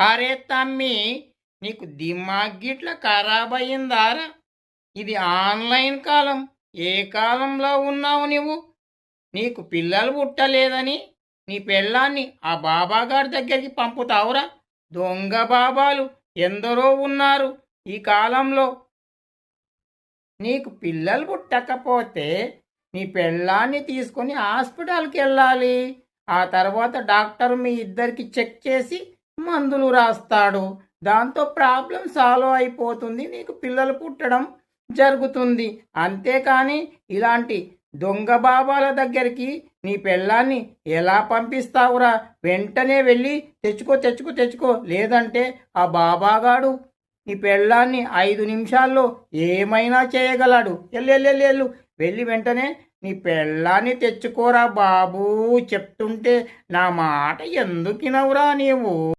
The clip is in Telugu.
అరే తమ్మి, నీకు దిమాగ్ గిట్ల ఖరాబ్ అయ్యిందారా? ఇది ఆన్లైన్ కాలం. ఏ కాలంలో ఉన్నావు నువ్వు? నీకు పిల్లలు పుట్టలేదని నీ పెళ్ళాన్ని ఆ బాబాగారి దగ్గరికి పంపుతావురా? దొంగ బాబాలు ఎందరో ఉన్నారు ఈ కాలంలో. నీకు పిల్లలు పుట్టకపోతే నీ పెళ్ళాన్ని తీసుకొని హాస్పిటల్కి వెళ్ళాలి. ఆ తర్వాత డాక్టర్ మీ ఇద్దరికి చెక్ చేసి మందులు రాస్తాడు. దాంతో ప్రాబ్లం సాల్వ్ అయిపోతుంది, నీకు పిల్లలు పుట్టడం జరుగుతుంది. అంతేకాని ఇలాంటి దొంగ బాబాల దగ్గరికి నీ పెళ్ళాన్ని ఎలా పంపిస్తావురా? వెంటనే వెళ్ళి తెచ్చుకో తెచ్చుకో తెచ్చుకో, లేదంటే ఆ బాబాగాడు నీ పెళ్ళాన్ని 5 నిమిషాల్లో ఏమైనా చేయగలడు. ఎల్లు వెళ్ళి వెంటనే నీ పెళ్ళాన్ని తెచ్చుకోరా బాబూ. చెప్తుంటే నా మాట ఎందుకినవురా నీవు?